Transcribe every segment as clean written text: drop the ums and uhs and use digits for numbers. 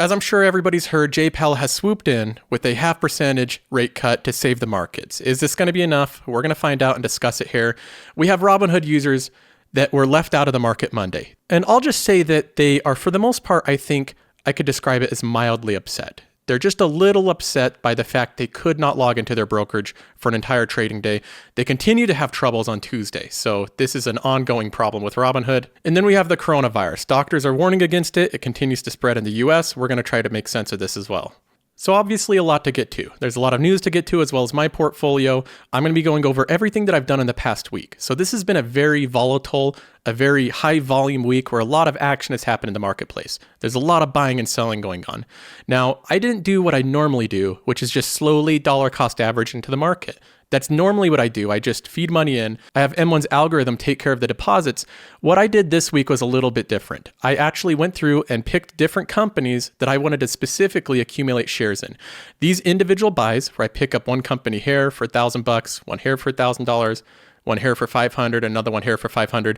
As I'm sure everybody's heard, Jay Powell has swooped in with a 0.5% rate cut to save the markets. Is this going to be enough? We're going to find out and discuss it here. We have Robinhood users that were left out of the market Monday. And I'll just say that they are, for the most part, I think I could describe it as mildly upset. They're just a little upset by the fact they could not log into their brokerage for an entire trading day. They continue to have troubles on Tuesday. So this is an ongoing problem with Robinhood. And then we have the coronavirus. Doctors are warning against it. It continues to spread in the US. We're going to try to make sense of this as well. So obviously a lot to get to. There's a lot of news to get to as well as my portfolio. I'm going to be going over everything that I've done in the past week. So this has been a very volatile, a very high volume week where a lot of action has happened in the marketplace. There's a lot of buying and selling going on. Now, I didn't do what I normally do, which is just slowly dollar cost average into the market. That's normally what I do. I just feed money in. I have M1's algorithm take care of the deposits. What I did this week was a little bit different. I actually went through and picked different companies that I wanted to specifically accumulate shares in. These individual buys, where I pick up one company here for $1,000, one here for $1,000, one here for $500, another one here for $500.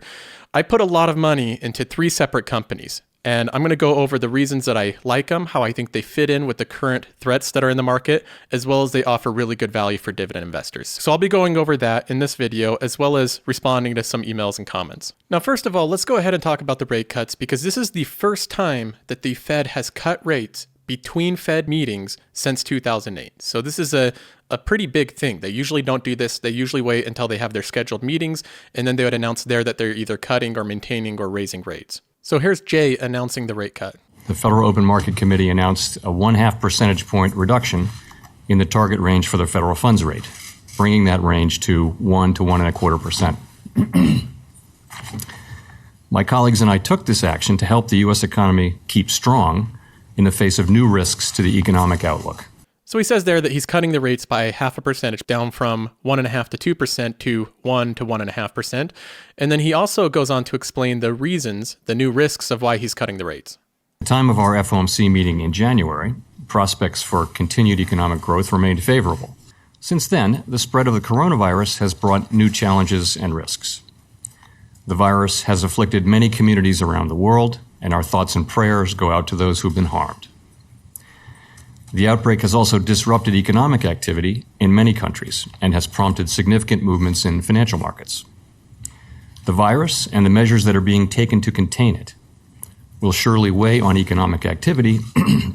I put a lot of money into 3 separate companies. And I'm going to go over the reasons that I like them, how I think they fit in with the current threats that are in the market, as well as they offer really good value for dividend investors. So I'll be going over that in this video, as well as responding to some emails and comments. Now, first of all, let's go ahead and talk about the rate cuts, because this is the first time that the Fed has cut rates between Fed meetings since 2008. So this is a pretty big thing. They usually don't do this. They usually wait until they have their scheduled meetings, and then they would announce there that they're either cutting or maintaining or raising rates. So here's Jay announcing the rate cut. The Federal Open Market Committee announced a 0.5 percentage point reduction in the target range for the federal funds rate, bringing that range to 1 to 1.25%. My colleagues and I took this action to help the U.S. economy keep strong in the face of new risks to the economic outlook. So he says there that he's cutting the rates by 0.5% down from 1.5 to 2% to 1 to 1.5%. And then he also goes on to explain the reasons, the new risks of why he's cutting the rates. At the time of our FOMC meeting in January, prospects for continued economic growth remained favorable. Since then, the spread of the coronavirus has brought new challenges and risks. The virus has afflicted many communities around the world, and our thoughts and prayers go out to those who've been harmed. The outbreak has also disrupted economic activity in many countries and has prompted significant movements in financial markets. The virus and the measures that are being taken to contain it will surely weigh on economic activity,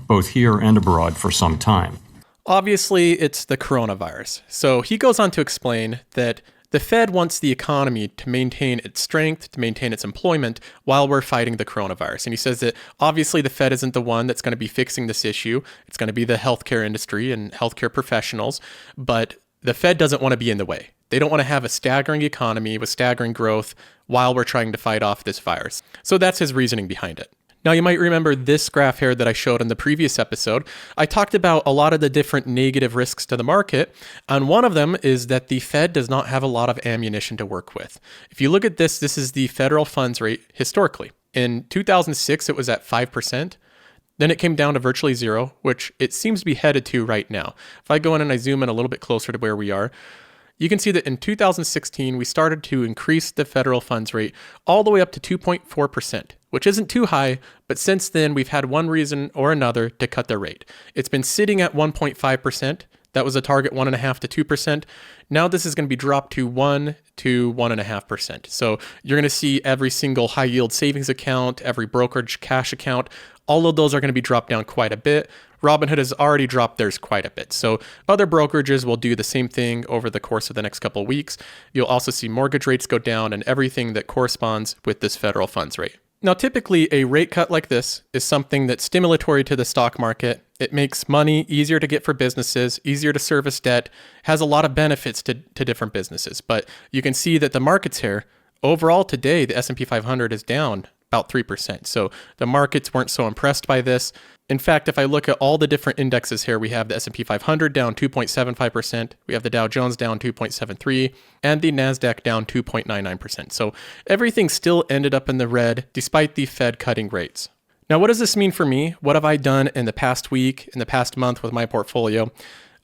both here and abroad, for some time. Obviously, it's the coronavirus. So he goes on to explain that the Fed wants the economy to maintain its strength, to maintain its employment while we're fighting the coronavirus. And he says that obviously the Fed isn't the one that's going to be fixing this issue. It's going to be the healthcare industry and healthcare professionals, but the Fed doesn't want to be in the way. They don't want to have a staggering economy with staggering growth while we're trying to fight off this virus. So that's his reasoning behind it. Now, you might remember this graph here that I showed in the previous episode. I talked about a lot of the different negative risks to the market, and one of them is that the Fed does not have a lot of ammunition to work with. If you look at this, this is the federal funds rate historically. In 2006, it was at 5%. Then it came down to virtually zero, which it seems to be headed to right now. If I go in and I zoom in a little bit closer to where we are, you can see that in 2016, we started to increase the federal funds rate all the way up to 2.4%, which isn't too high, but since then, we've had one reason or another to cut their rate. It's been sitting at 1.5%. That was a target 1.5 to 2%. Now this is going to be dropped to 1 to 1.5%. So you're going to see every single high yield savings account, every brokerage cash account, all of those are going to be dropped down quite a bit. Robinhood has already dropped theirs quite a bit. So other brokerages will do the same thing over the course of the next couple of weeks. You'll also see mortgage rates go down and everything that corresponds with this federal funds rate. Now, typically a rate cut like this is something that's stimulatory to the stock market. It makes money easier to get for businesses, easier to service debt, has a lot of benefits to different businesses. But you can see that the markets here, overall today, the S&P 500 is down about 3%. So the markets weren't so impressed by this. In fact, if I look at all the different indexes here, we have the S&P 500 down 2.75%, we have the Dow Jones down 2.73%, and the NASDAQ down 2.99%. So everything still ended up in the red despite the Fed cutting rates. Now, what does this mean for me? What have I done in the past week, in the past month with my portfolio?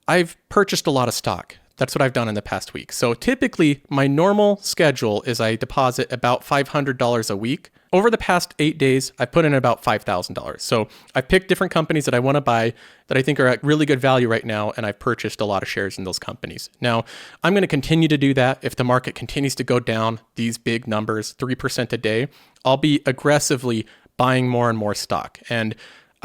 I've purchased a lot of stock. That's what I've done in the past week. So typically, my normal schedule is I deposit about $500 a week. Over the past 8 days, I've put in about $5,000. So I've picked different companies that I want to buy that I think are at really good value right now, and I've purchased a lot of shares in those companies. Now, I'm going to continue to do that. If the market continues to go down these big numbers, 3% a day, I'll be aggressively buying more and more stock. And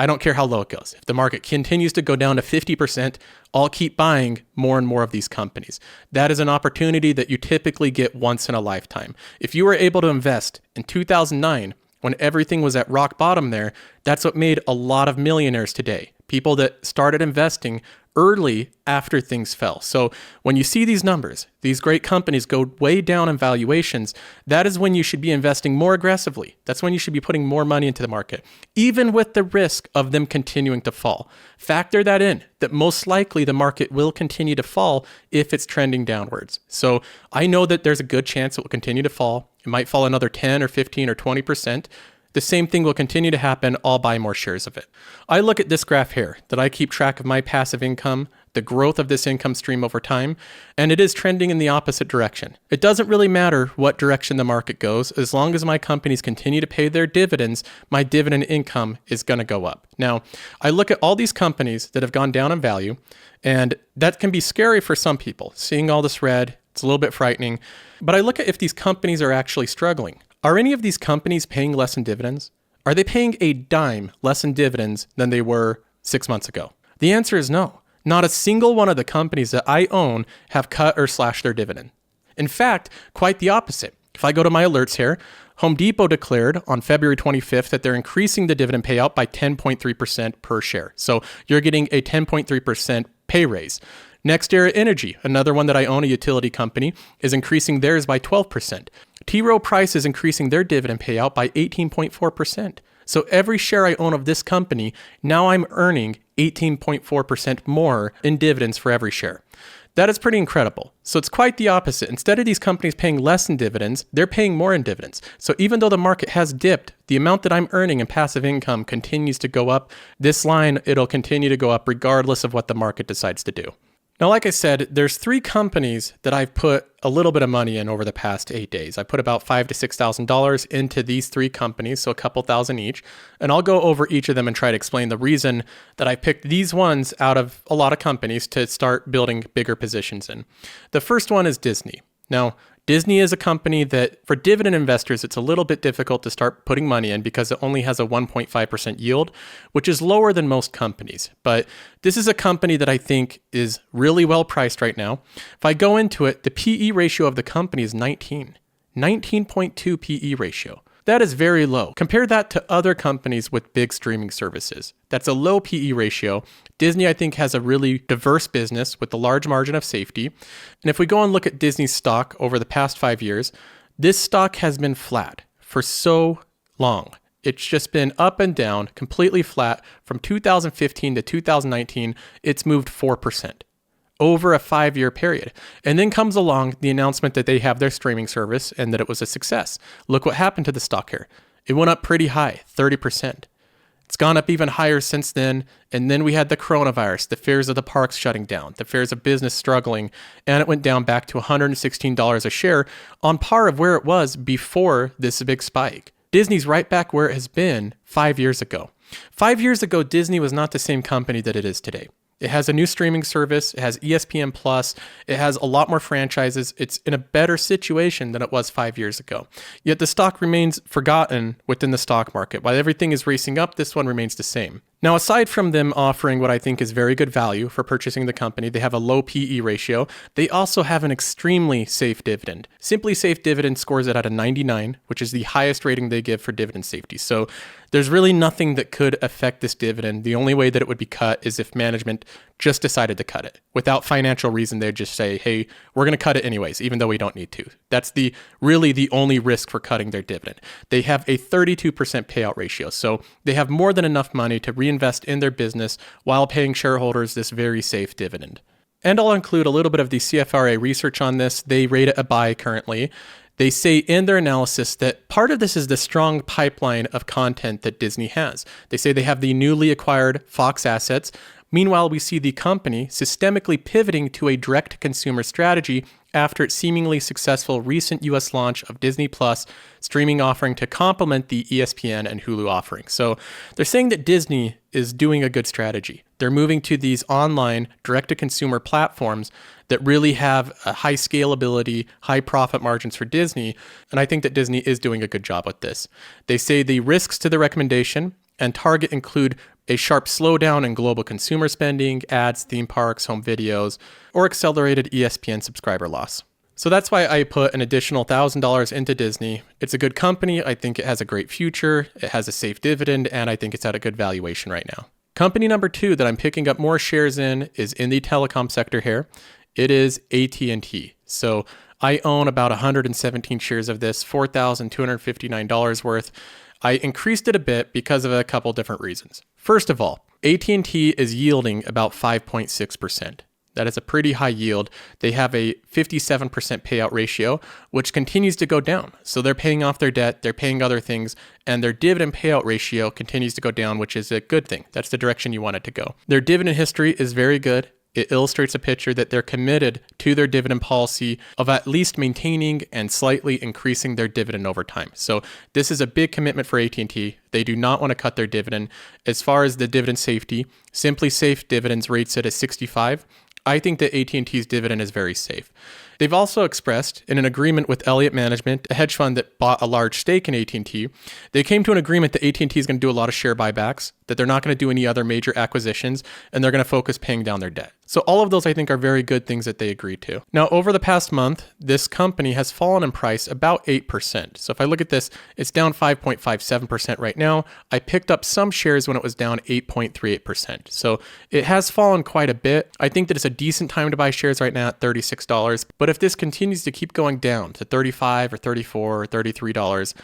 I don't care how low it goes. If the market continues to go down to 50%, I'll keep buying more and more of these companies. That is an opportunity that you typically get once in a lifetime. If you were able to invest in 2009, when everything was at rock bottom there, that's what made a lot of millionaires today. People that started investing early after things fell. So when you see these numbers, these great companies go way down in valuations, that is when you should be investing more aggressively. That's when you should be putting more money into the market, even with the risk of them continuing to fall. Factor that in, that most likely the market will continue to fall if it's trending downwards. So I know that there's a good chance it will continue to fall. It might fall another 10 or 15 or 20%. The same thing will continue to happen. I'll buy more shares of it. I look at this graph here that I keep track of my passive income, the growth of this income stream over time, and it is trending in the opposite direction. It doesn't really matter what direction the market goes. As long as my companies continue to pay their dividends, my dividend income is going to go up. Now, I look at all these companies that have gone down in value, and that can be scary for some people. Seeing all this red, it's a little bit frightening. But I look at if these companies are actually struggling. Are any of these companies paying less in dividends? Are they paying a dime less in dividends than they were 6 months ago? The answer is no. Not a single one of the companies that I own have cut or slashed their dividend. In fact, quite the opposite. If I go to my alerts here, Home Depot declared on February 25th that they're increasing the dividend payout by 10.3% per share. So you're getting a 10.3% pay raise. NextEra Energy, another one that I own, a utility company, is increasing theirs by 12%. T. Rowe Price is increasing their dividend payout by 18.4%. So every share I own of this company, now I'm earning 18.4% more in dividends for every share. That is pretty incredible. So it's quite the opposite. Instead of these companies paying less in dividends, they're paying more in dividends. So even though the market has dipped, the amount that I'm earning in passive income continues to go up. This line, it'll continue to go up regardless of what the market decides to do. Now, like I said, there's 3 companies that I've put a little bit of money in over the past 8 days. I put about $5,000 to $6,000 into these 3 companies, so a couple thousand each. And I'll go over each of them and try to explain the reason that I picked these ones out of a lot of companies to start building bigger positions in. The first one is Disney. Now, Disney is a company that for dividend investors, it's a little bit difficult to start putting money in because it only has a 1.5% yield, which is lower than most companies. But this is a company that I think is really well priced right now. If I go into it, the PE ratio of the company is 19.2 PE ratio. That is very low. Compare that to other companies with big streaming services. That's a low PE ratio. Disney, I think, has a really diverse business with a large margin of safety. And if we go and look at Disney's stock over the past 5 years, this stock has been flat for so long. It's just been up and down, completely flat. From 2015 to 2019, it's moved 4%. Over a 5-year period. And then comes along the announcement that they have their streaming service and that it was a success. Look what happened to the stock here. It went up pretty high, 30%. It's gone up even higher since then. And then we had the coronavirus, the fears of the parks shutting down, the fears of business struggling, and it went down back to $116 a share on par of where it was before this big spike. Disney's right back where it has been 5 years ago. 5 years ago, Disney was not the same company that it is today. It has a new streaming service. It has ESPN Plus. It has a lot more franchises. It's in a better situation than it was 5 years ago. Yet the stock remains forgotten within the stock market. While everything is racing up, this one remains the same. Now, aside from them offering what I think is very good value for purchasing the company, they have a low PE ratio. They also have an extremely safe dividend. Simply Safe Dividend scores it at a 99, which is the highest rating they give for dividend safety. So there's really nothing that could affect this dividend. The only way that it would be cut is if management just decided to cut it. Without financial reason, they'd just say, hey, we're going to cut it anyways, even though we don't need to. That's really the only risk for cutting their dividend. They have a 32% payout ratio. So they have more than enough money to reinvest in their business while paying shareholders this very safe dividend. And I'll include a little bit of the CFRA research on this. They rate it a buy currently. They say in their analysis that part of this is the strong pipeline of content that Disney has. They say they have the newly acquired Fox assets, Meanwhile, we see the company systemically pivoting to a direct-to-consumer strategy after its seemingly successful recent US launch of Disney Plus streaming offering to complement the ESPN and Hulu offering. So they're saying that Disney is doing a good strategy. They're moving to these online direct-to-consumer platforms that really have a high scalability, high profit margins for Disney, and I think that Disney is doing a good job with this. They say the risks to the recommendation and target include a sharp slowdown in global consumer spending, ads, theme parks, home videos, or accelerated ESPN subscriber loss. So that's why I put an additional $1,000 into Disney. It's a good company. I think it has a great future. It has a safe dividend, and I think it's at a good valuation right now. Company number 2 that I'm picking up more shares in is in the telecom sector here. It is AT&T. So I own about 117 shares of this, $4,259 worth. I increased it a bit because of a couple different reasons. First of all, AT&T is yielding about 5.6%. That is a pretty high yield. They have a 57% payout ratio, which continues to go down. So they're paying off their debt, they're paying other things, and their dividend payout ratio continues to go down, which is a good thing. That's the direction you want it to go. Their dividend history is very good. It illustrates a picture that they're committed to their dividend policy of at least maintaining and slightly increasing their dividend over time. So this is a big commitment for AT&T. They do not want to cut their dividend. As far as the dividend safety, Simply Safe Dividends rates it at 65. I think that AT&T's dividend is very safe. They've also expressed in an agreement with Elliott Management, a hedge fund that bought a large stake in AT&T, they came to an agreement that AT&T is going to do a lot of share buybacks, that they're not going to do any other major acquisitions, and they're going to focus paying down their debt. So all of those, I think, are very good things that they agreed to. Now, over the past month, this company has fallen in price about 8%. So if I look at this, it's down 5.57% right now. I picked up some shares when it was down 8.38%. So it has fallen quite a bit. I think that it's a decent time to buy shares right now at $36. But if this continues to keep going down to $35 or $34 or $33,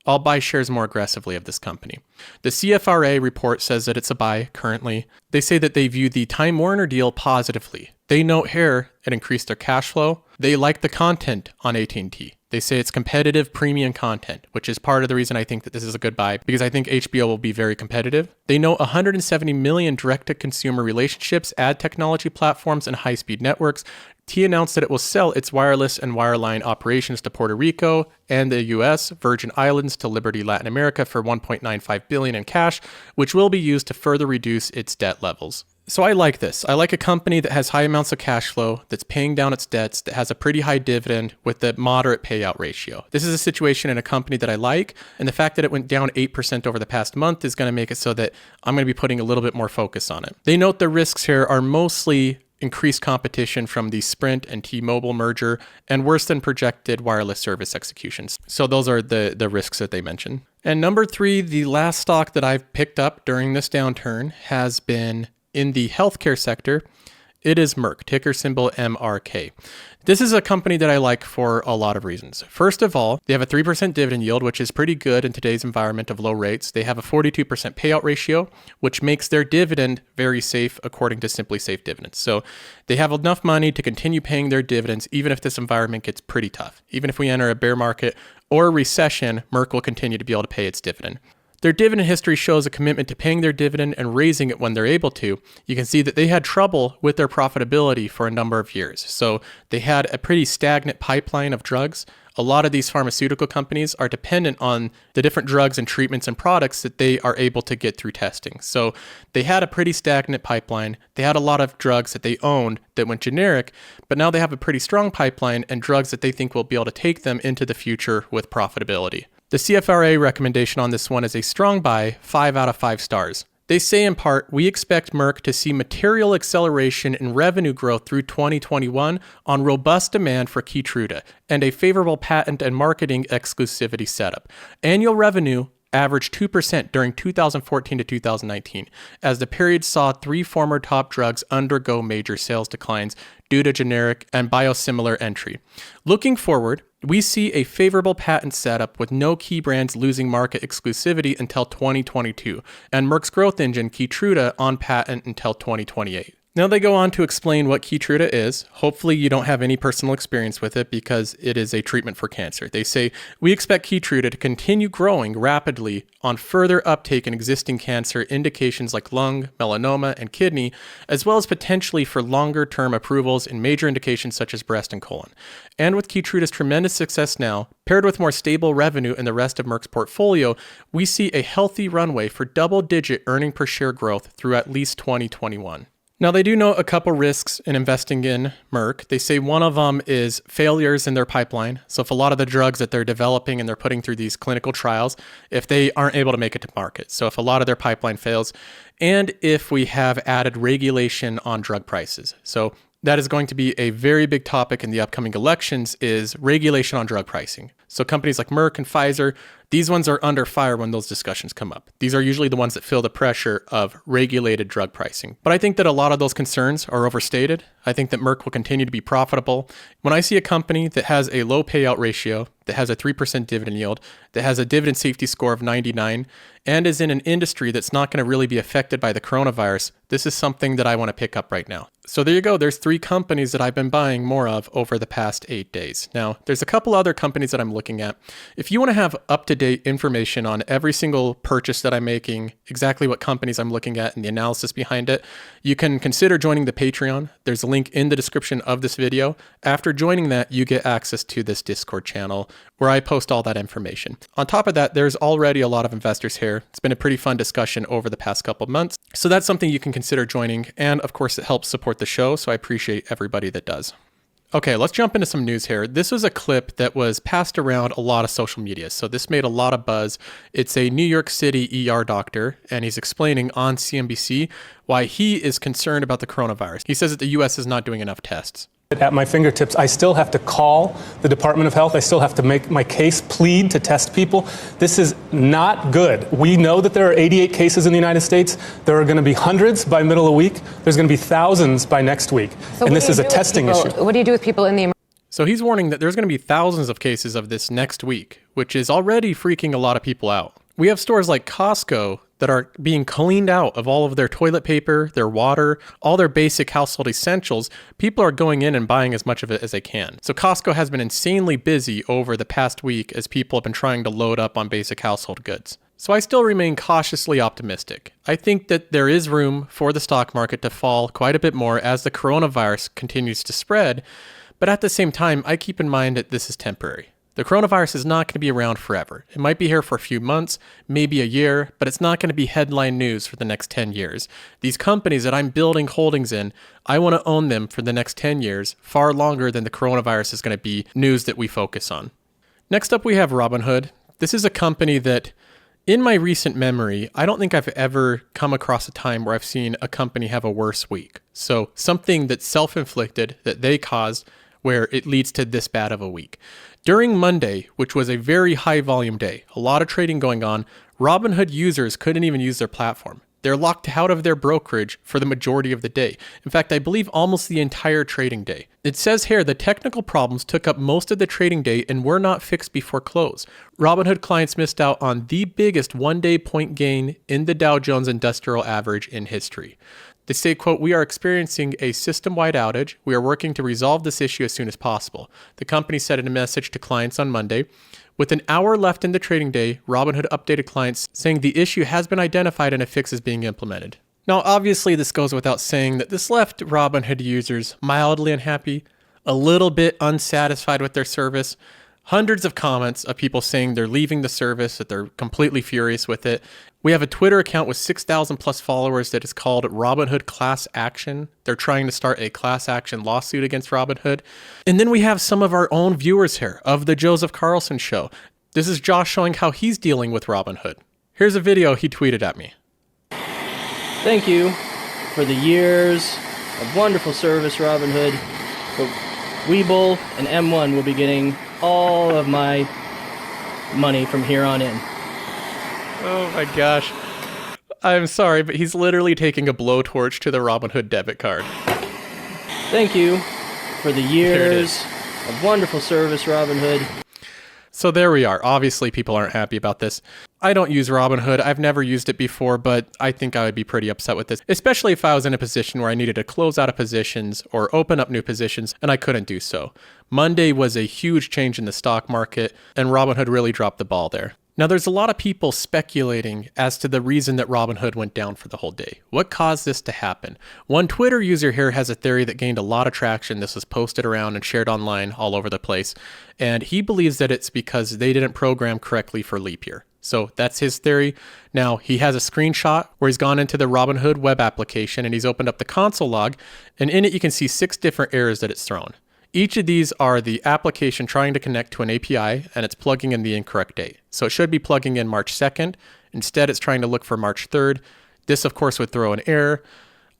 I'll buy shares more aggressively of this company. The CFRA report says that it's a buy currently. They say that they view the Time Warner deal positively. They note here it increased their cash flow. They like the content on AT&T. They say it's competitive premium content, which is part of the reason I think that this is a good buy, because I think HBO will be very competitive. They note 170 million direct-to-consumer relationships, ad technology platforms, and high-speed networks. T announced that it will sell its wireless and wireline operations to Puerto Rico and the US, Virgin Islands to Liberty Latin America for $1.95 billion in cash, which will be used to further reduce its debt levels. So I like this. I like a company that has high amounts of cash flow, that's paying down its debts, that has a pretty high dividend with a moderate payout ratio. This is a situation in a company that I like, and the fact that it went down 8% over the past month is going to make it so that I'm going to be putting a little bit more focus on it. They note the risks here are mostly increased competition from the Sprint and T-Mobile merger and worse than projected wireless service executions. So those are the risks that they mention. And number 3, the last stock that I've picked up during this downturn has been in the healthcare sector. It is Merck, ticker symbol MRK. This is a company that I like for a lot of reasons. First of all, they have a 3% dividend yield, which is pretty good in today's environment of low rates. They have a 42% payout ratio, which makes their dividend very safe according to Simply Safe Dividends. So they have enough money to continue paying their dividends even if this environment gets pretty tough. Even if we enter a bear market or a recession, Merck will continue to be able to pay its dividend. Their dividend history shows a commitment to paying their dividend and raising it when they're able to. You can see that they had trouble with their profitability for a number of years. So they had a pretty stagnant pipeline of drugs. A lot of these pharmaceutical companies are dependent on the different drugs and treatments and products that they are able to get through testing. So they had a pretty stagnant pipeline. They had a lot of drugs that they owned that went generic, but now they have a pretty strong pipeline and drugs that they think will be able to take them into the future with profitability. The CFRA recommendation on this one is a strong buy, 5 out of 5 stars. They say in part, we expect Merck to see material acceleration in revenue growth through 2021 on robust demand for Keytruda and a favorable patent and marketing exclusivity setup. Annual revenue averaged 2% during 2014 to 2019, as the period saw 3 former top drugs undergo major sales declines due to generic and biosimilar entry. Looking forward, we see a favorable patent setup with no key brands losing market exclusivity until 2022, and Merck's growth engine, Keytruda, on patent until 2028. Now they go on to explain what Keytruda is. Hopefully you don't have any personal experience with it because it is a treatment for cancer. They say, we expect Keytruda to continue growing rapidly on further uptake in existing cancer indications like lung, melanoma, and kidney, as well as potentially for longer-term approvals in major indications such as breast and colon. And with Keytruda's tremendous success now, paired with more stable revenue in the rest of Merck's portfolio, we see a healthy runway for double-digit earning per share growth through at least 2021. Now, they do note a couple risks in investing in Merck. They say one of them is failures in their pipeline. So if a lot of the drugs that they're developing and they're putting through these clinical trials, if they aren't able to make it to market. So if a lot of their pipeline fails, and if we have added regulation on drug prices. So that is going to be a very big topic in the upcoming elections is regulation on drug pricing. So companies like Merck and Pfizer, these ones are under fire when those discussions come up. These are usually the ones that feel the pressure of regulated drug pricing. But I think that a lot of those concerns are overstated. I think that Merck will continue to be profitable. When I see a company that has a low payout ratio, that has a 3% dividend yield, that has a dividend safety score of 99, and is in an industry that's not going to really be affected by the coronavirus, this is something that I want to pick up right now. So there you go. There's 3 companies that I've been buying more of over the past 8 days. Now, there's a couple other companies that I'm looking at. If you want to have up-to-date information on every single purchase that I'm making, exactly what companies I'm looking at and the analysis behind it, you can consider joining the Patreon. There's a link in the description of this video. After joining that, you get access to this Discord channel where I post all that information. On top of that, there's already a lot of investors here. It's been a pretty fun discussion over the past couple of months. So that's something you can consider joining. And of course, it helps support the show. So I appreciate everybody that does. Okay, let's jump into some news here. This was a clip that was passed around a lot of social media, so this made a lot of buzz. It's a New York City ER doctor, and he's explaining on CNBC why he is concerned about the coronavirus. He says that the U.S. is not doing enough tests. At my fingertips, I still have to call the Department of Health. I still have to make my case, plead to test people. This is not good. We know that there are 88 cases in the United States. There are going to be hundreds by middle of the week. There's going to be thousands by next week. So and this is a testing issue. What do you do with people in the... So he's warning that there's going to be thousands of cases of this next week, which is already freaking a lot of people out. We have stores like Costco that are being cleaned out of all of their toilet paper, their water, all their basic household essentials. People are going in and buying as much of it as they can. So Costco has been insanely busy over the past week as people have been trying to load up on basic household goods. So I still remain cautiously optimistic. I think that there is room for the stock market to fall quite a bit more as the coronavirus continues to spread. But at the same time, I keep in mind that this is temporary. The coronavirus is not going to be around forever. It might be here for a few months, maybe a year, but it's not going to be headline news for the next 10 years. These companies that I'm building holdings in, I want to own them for the next 10 years, far longer than the coronavirus is going to be news that we focus on. Next up, we have Robinhood. This is a company that, in my recent memory, I don't think I've ever come across a time where I've seen a company have a worse week. So something that's self-inflicted, that they caused, where it leads to this bad of a week. During Monday, which was a very high volume day, a lot of trading going on, Robinhood users couldn't even use their platform. They're locked out of their brokerage for the majority of the day. In fact, I believe almost the entire trading day. It says here the technical problems took up most of the trading day and were not fixed before close. Robinhood clients missed out on the biggest one-day point gain in the Dow Jones Industrial Average in history. They say, quote, "We are experiencing a system-wide outage. We are working to resolve this issue as soon as possible." The company said in a message to clients on Monday. With an hour left in the trading day, Robinhood updated clients saying the issue has been identified and a fix is being implemented. Now, obviously, this goes without saying that this left Robinhood users mildly unhappy, a little bit unsatisfied with their service. Hundreds of comments of people saying they're leaving the service, that they're completely furious with it. We have a Twitter account with 6,000 plus followers that is called Robinhood Class Action. They're trying to start a class action lawsuit against Robinhood. And then we have some of our own viewers here of the Joseph Carlson show. This is Josh showing how he's dealing with Robinhood. Here's a video he tweeted at me. Thank you for the years of wonderful service, Robinhood. But Webull and M1 will be getting all of my money from here on in. Oh my gosh. I'm sorry, but he's literally taking a blowtorch to the Robinhood debit card. Thank you for the years of wonderful service, Robinhood. So there we are. Obviously, people aren't happy about this. I don't use Robinhood. I've never used it before, but I think I would be pretty upset with this, especially if I was in a position where I needed to close out of positions or open up new positions and I couldn't do so. Monday was a huge change in the stock market, and Robinhood really dropped the ball there. Now, there's a lot of people speculating as to the reason that Robinhood went down for the whole day. What caused this to happen? One Twitter user here has a theory that gained a lot of traction. This was posted around and shared online all over the place. And he believes that it's because they didn't program correctly for leap year. So that's his theory. Now, he has a screenshot where he's gone into the Robinhood web application and he's opened up the console log. And in it, you can see 6 different errors that it's thrown. Each of these are the application trying to connect to an API, and it's plugging in the incorrect date. So it should be plugging in March 2nd. Instead, it's trying to look for March 3rd. This, of course, would throw an error.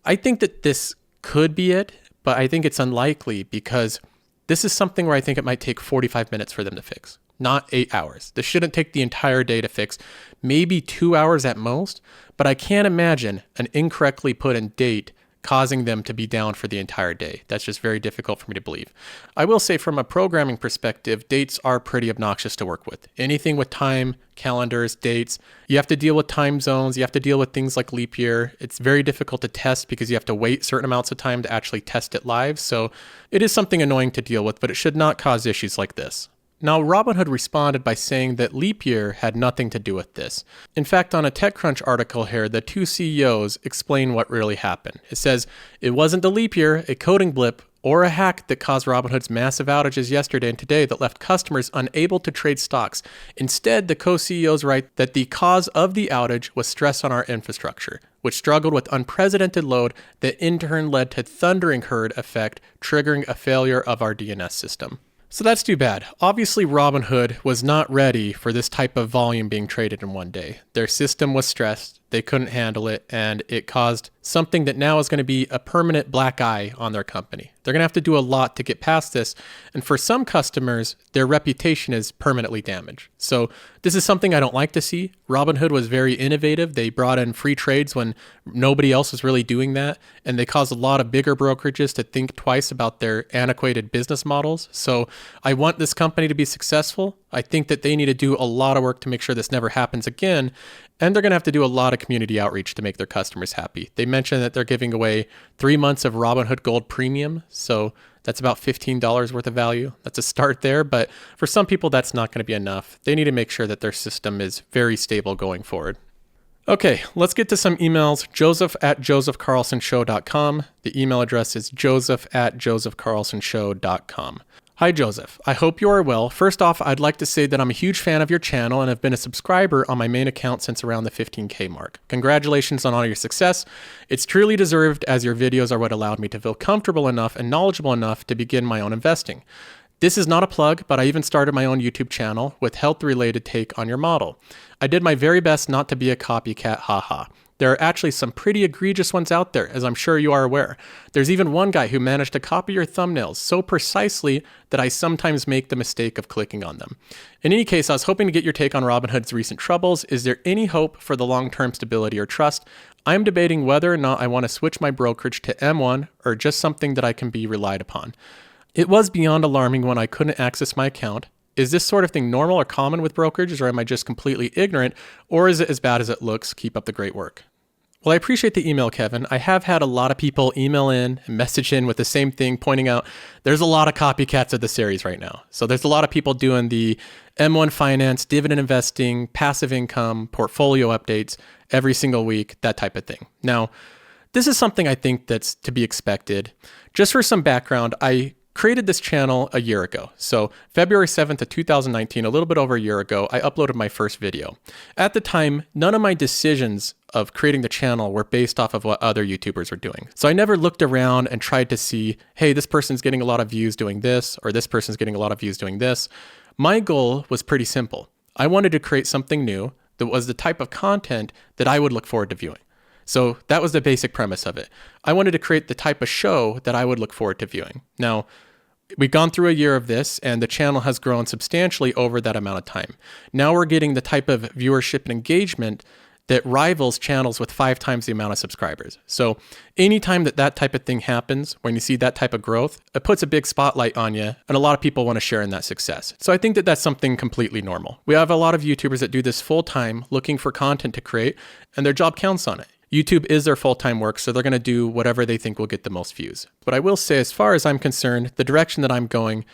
I think that this could be it, but I think it's unlikely because this is something where I think it might take 45 minutes for them to fix, not 8 hours. This shouldn't take the entire day to fix, maybe 2 hours at most, but I can't imagine an incorrectly put in date causing them to be down for the entire day. That's just very difficult for me to believe. I will say from a programming perspective, dates are pretty obnoxious to work with. Anything with time, calendars, dates, you have to deal with time zones, you have to deal with things like leap year. It's very difficult to test because you have to wait certain amounts of time to actually test it live. So it is something annoying to deal with, but it should not cause issues like this. Now, Robinhood responded by saying that leap year had nothing to do with this. In fact, on a TechCrunch article here, the 2 CEOs explain what really happened. It says, it wasn't the leap year, a coding blip, or a hack that caused Robinhood's massive outages yesterday and today that left customers unable to trade stocks. Instead, the co-CEOs write that the cause of the outage was stress on our infrastructure, which struggled with unprecedented load that in turn led to thundering herd effect, triggering a failure of our DNS system. So that's too bad. Obviously, Robinhood was not ready for this type of volume being traded in one day. Their system was stressed, they couldn't handle it, and it caused something that now is going to be a permanent black eye on their company. They're going to have to do a lot to get past this, and for some customers, their reputation is permanently damaged. So this is something I don't like to see. Robinhood was very innovative. They brought in free trades when nobody else was really doing that, and they caused a lot of bigger brokerages to think twice about their antiquated business models. So I want this company to be successful. I think that they need to do a lot of work to make sure this never happens again. And they're going to have to do a lot of community outreach to make their customers happy. They mentioned that they're giving away 3 months of Robinhood Gold Premium. So that's about $15 worth of value. That's a start there. But for some people, that's not going to be enough. They need to make sure that their system is very stable going forward. Okay, let's get to some emails. Joseph@josephcarlsonshow.com. The email address is joseph@josephcarlsonshow.com. Hi, Joseph. I hope you are well. First off, I'd like to say that I'm a huge fan of your channel and have been a subscriber on my main account since around the 15K mark. Congratulations on all your success. It's truly deserved as your videos are what allowed me to feel comfortable enough and knowledgeable enough to begin my own investing. This is not a plug, but I even started my own YouTube channel with health-related take on your model. I did my very best not to be a copycat, haha. There are actually some pretty egregious ones out there, as I'm sure you are aware. There's even one guy who managed to copy your thumbnails so precisely that I sometimes make the mistake of clicking on them. In any case, I was hoping to get your take on Robinhood's recent troubles. Is there any hope for the long-term stability or trust? I'm debating whether or not I want to switch my brokerage to M1 or just something that I can be relied upon. It was beyond alarming when I couldn't access my account. Is this sort of thing normal or common with brokerages, or am I just completely ignorant, or is it as bad as it looks? Keep up the great work. Well, I appreciate the email, Kevin. I have had a lot of people email in and message in with the same thing, pointing out there's a lot of copycats of the series right now. So there's a lot of people doing the M1 finance, dividend investing, passive income, portfolio updates every single week, that type of thing. Now, this is something I think that's to be expected. Just for some background, I created this channel a year ago. So February 7th of 2019, a little bit over a year ago, I uploaded my first video. At the time, none of my decisions of creating the channel were based off of what other YouTubers were doing. So I never looked around and tried to see, hey, this person's getting a lot of views doing this, or this person's getting a lot of views doing this. My goal was pretty simple. I wanted to create something new that was the type of content that I would look forward to viewing. So that was the basic premise of it. I wanted to create the type of show that I would look forward to viewing. Now, we've gone through a year of this, and the channel has grown substantially over that amount of time. Now we're getting the type of viewership and engagement that rivals channels with 5 times the amount of subscribers. So anytime that type of thing happens, when you see that type of growth, it puts a big spotlight on you, and a lot of people want to share in that success. So I think that that's something completely normal. We have a lot of YouTubers that do this full time, looking for content to create, and their job counts on it. YouTube is their full-time work, so they're going to do whatever they think will get the most views. But I will say, as far as I'm concerned, the direction that I'm going,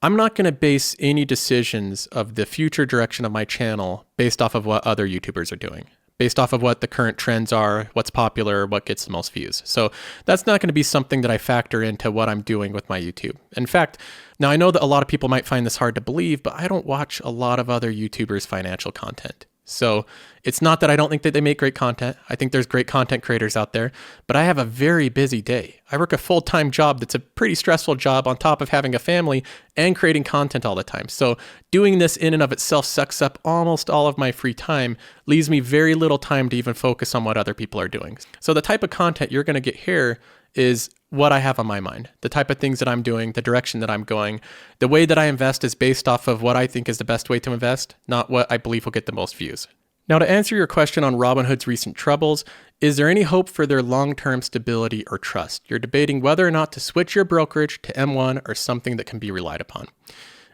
I'm not going to base any decisions of the future direction of my channel based off of what other YouTubers are doing, based off of what the current trends are, what's popular, what gets the most views. So that's not going to be something that I factor into what I'm doing with my YouTube. In fact, now I know that a lot of people might find this hard to believe, but I don't watch a lot of other YouTubers' financial content. So it's not that I don't think that they make great content. I think there's great content creators out there, but I have a very busy day. I work a full-time job that's a pretty stressful job on top of having a family and creating content all the time. So doing this in and of itself sucks up almost all of my free time, leaves me very little time to even focus on what other people are doing. So the type of content you're going to get here is what I have on my mind, the type of things that I'm doing, the direction that I'm going. The way that I invest is based off of what I think is the best way to invest, not what I believe will get the most views. Now, to answer your question on Robinhood's recent troubles, is there any hope for their long-term stability or trust? You're debating whether or not to switch your brokerage to M1 or something that can be relied upon.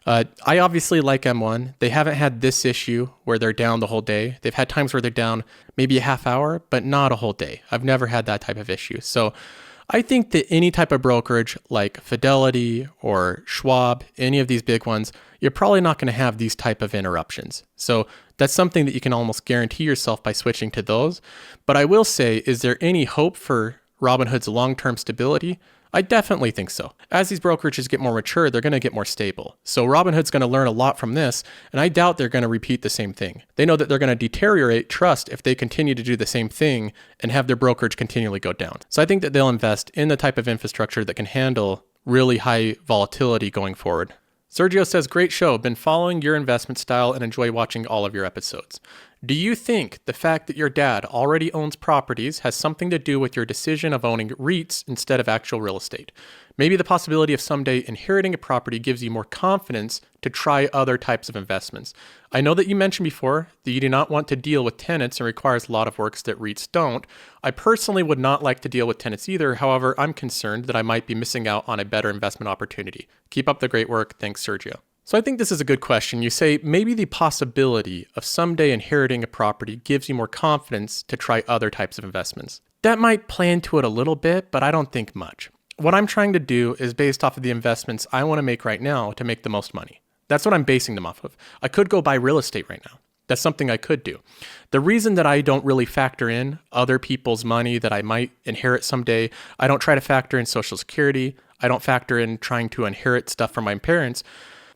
I obviously like M1. They haven't had this issue where they're down the whole day. They've had times where they're down maybe a half hour, but not a whole day. I've never had that type of issue. So I think that any type of brokerage like Fidelity or Schwab, any of these big ones, you're probably not going to have these type of interruptions. So that's something that you can almost guarantee yourself by switching to those. But I will say, is there any hope for Robinhood's long-term stability? I definitely think so. As these brokerages get more mature, they're going to get more stable. So Robinhood's going to learn a lot from this, and I doubt they're going to repeat the same thing. They know that they're going to deteriorate trust if they continue to do the same thing and have their brokerage continually go down. So I think that they'll invest in the type of infrastructure that can handle really high volatility going forward. Sergio says, great show. Been following your investment style and enjoy watching all of your episodes. Do you think the fact that your dad already owns properties has something to do with your decision of owning REITs instead of actual real estate? Maybe the possibility of someday inheriting a property gives you more confidence to try other types of investments. I know that you mentioned before that you do not want to deal with tenants and requires a lot of works that REITs don't. I personally would not like to deal with tenants either. However, I'm concerned that I might be missing out on a better investment opportunity. Keep up the great work. Thanks, Sergio. So I think this is a good question. You say maybe the possibility of someday inheriting a property gives you more confidence to try other types of investments. That might play into it a little bit, but I don't think much. What I'm trying to do is based off of the investments I want to make right now to make the most money. That's what I'm basing them off of. I could go buy real estate right now. That's something I could do. The reason that I don't really factor in other people's money that I might inherit someday, I don't try to factor in Social Security. I don't factor in trying to inherit stuff from my parents.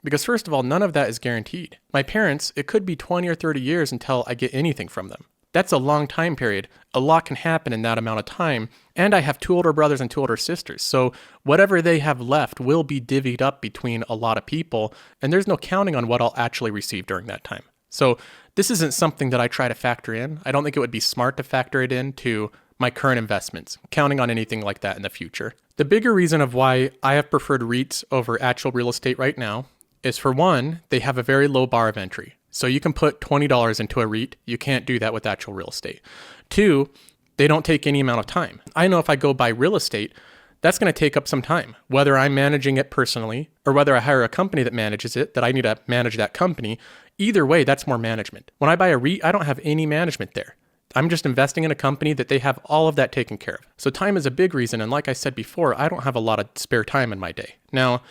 Because first of all, none of that is guaranteed. My parents, it could be 20 or 30 years until I get anything from them. That's a long time period. A lot can happen in that amount of time. And I have 2 older brothers and 2 older sisters. So whatever they have left will be divvied up between a lot of people. And there's no counting on what I'll actually receive during that time. So this isn't something that I try to factor in. I don't think it would be smart to factor it into my current investments, counting on anything like that in the future. The bigger reason of why I have preferred REITs over actual real estate right now is, for one, they have a very low bar of entry. So you can put $20 into a REIT. You can't do that with actual real estate. 2, they don't take any amount of time. I know if I go buy real estate, that's going to take up some time, whether I'm managing it personally or whether I hire a company that manages it, that I need to manage that company. Either way, that's more management. When I buy a REIT, I don't have any management there. I'm just investing in a company that they have all of that taken care of. So time is a big reason. And like I said before, I don't have a lot of spare time in my day. Now,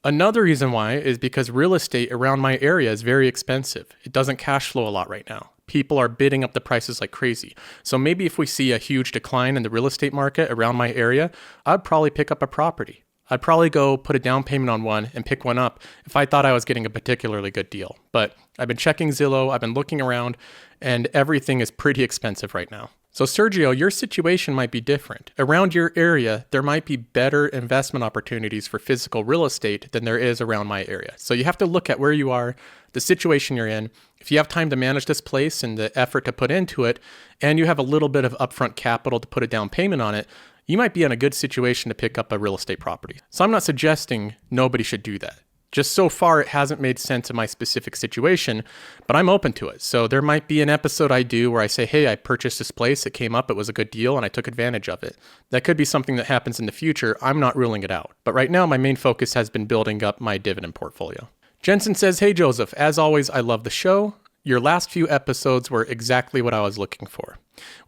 another reason why is because real estate around my area is very expensive. It doesn't cash flow a lot right now. People are bidding up the prices like crazy. So maybe if we see a huge decline in the real estate market around my area, I'd probably pick up a property. I'd probably go put a down payment on one and pick one up if I thought I was getting a particularly good deal. But I've been checking Zillow, I've been looking around, and everything is pretty expensive right now. So Sergio, your situation might be different. Around your area, there might be better investment opportunities for physical real estate than there is around my area. So you have to look at where you are, the situation you're in. If you have time to manage this place and the effort to put into it, and you have a little bit of upfront capital to put a down payment on it, you might be in a good situation to pick up a real estate property. So I'm not suggesting nobody should do that. Just so far, it hasn't made sense in my specific situation, but I'm open to it. So there might be an episode I do where I say, hey, I purchased this place, it came up, it was a good deal, and I took advantage of it. That could be something that happens in the future. I'm not ruling it out. But right now, my main focus has been building up my dividend portfolio. Jensen says, hey, Joseph, as always, I love the show. Your last few episodes were exactly what I was looking for.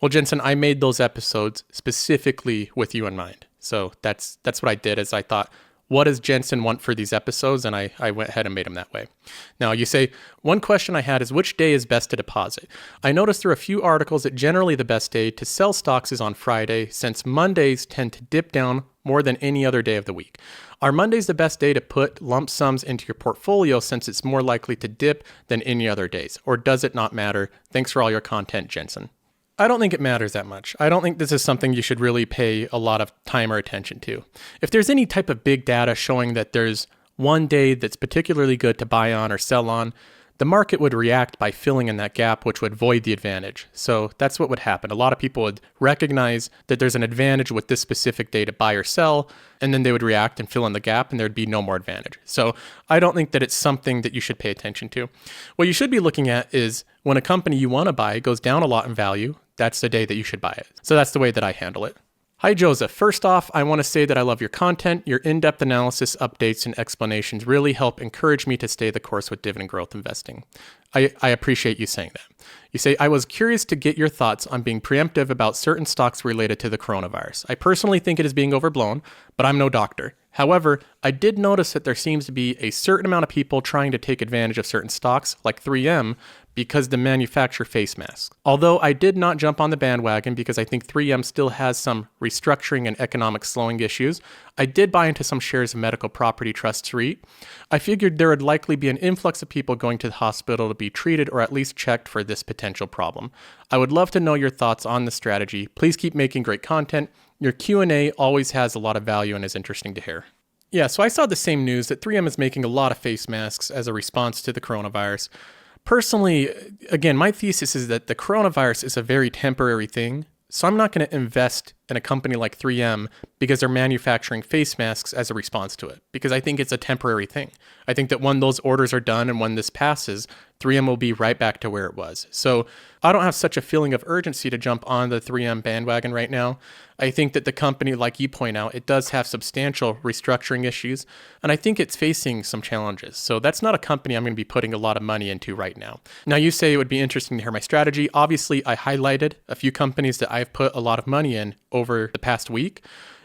Well, Jensen, I made those episodes specifically with you in mind. So that's what I did, is I thought, what does Jensen want for these episodes? And I went ahead and made them that way. Now, you say, one question I had is, which day is best to deposit? I noticed through a few articles that generally the best day to sell stocks is on Friday, since Mondays tend to dip down more than any other day of the week. Are Mondays the best day to put lump sums into your portfolio since it's more likely to dip than any other days? Or does it not matter? Thanks for all your content, Jensen. I don't think it matters that much. I don't think this is something you should really pay a lot of time or attention to. If there's any type of big data showing that there's one day that's particularly good to buy on or sell on, the market would react by filling in that gap, which would void the advantage. So that's what would happen. A lot of people would recognize that there's an advantage with this specific day to buy or sell, and then they would react and fill in the gap, and there'd be no more advantage. So I don't think that it's something that you should pay attention to. What you should be looking at is when a company you want to buy goes down a lot in value, that's the day that you should buy it. So that's the way that I handle it. Hi, Joseph. First off, I want to say that I love your content. Your in-depth analysis, updates, and explanations really help encourage me to stay the course with dividend growth investing. I appreciate you saying that. You say, I was curious to get your thoughts on being preemptive about certain stocks related to the coronavirus. I personally think it is being overblown, but I'm no doctor. However, I did notice that there seems to be a certain amount of people trying to take advantage of certain stocks, like 3M, because they manufacture face masks. Although I did not jump on the bandwagon because I think 3M still has some restructuring and economic slowing issues, I did buy into some shares of Medical Property Trust REIT. I figured there would likely be an influx of people going to the hospital to be treated or at least checked for this potential problem. I would love to know your thoughts on the strategy. Please keep making great content. Your Q&A always has a lot of value and is interesting to hear. Yeah, so I saw the same news that 3M is making a lot of face masks as a response to the coronavirus. Personally, again, my thesis is that the coronavirus is a very temporary thing, so I'm not going to invest in a company like 3M because they're manufacturing face masks as a response to it, because I think it's a temporary thing. I think that when those orders are done and when this passes, 3M will be right back to where it was. So I don't have such a feeling of urgency to jump on the 3M bandwagon right now. I think that the company, like you point out, it does have substantial restructuring issues, and I think it's facing some challenges. So that's not a company I'm going to be putting a lot of money into right now. Now, you say it would be interesting to hear my strategy. Obviously, I highlighted a few companies that I've put a lot of money in over the past week,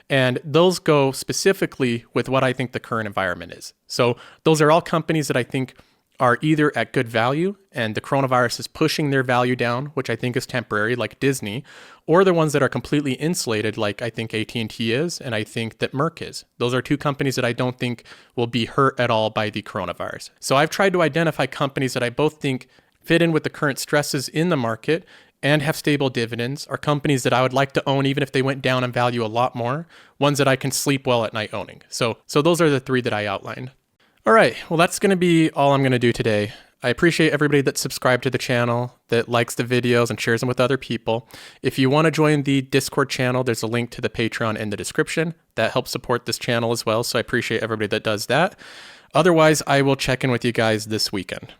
and those go specifically with what I think the current environment is. So those are all companies that I think are either at good value and the coronavirus is pushing their value down, which I think is temporary, like Disney, or the ones that are completely insulated, like I think AT&T is, and I think that Merck is. Those are two companies that I don't think will be hurt at all by the coronavirus. So I've tried to identify companies that I both think fit in with the current stresses in the market and have stable dividends, are companies that I would like to own even if they went down in value a lot more, ones that I can sleep well at night owning. So those are the three that I outlined. All right, well, that's going to be all I'm going to do today. I appreciate everybody that subscribed to the channel, that likes the videos and shares them with other people. If you want to join the Discord channel, there's a link to the Patreon in the description. That helps support this channel as well, so I appreciate everybody that does that. Otherwise, I will check in with you guys this weekend.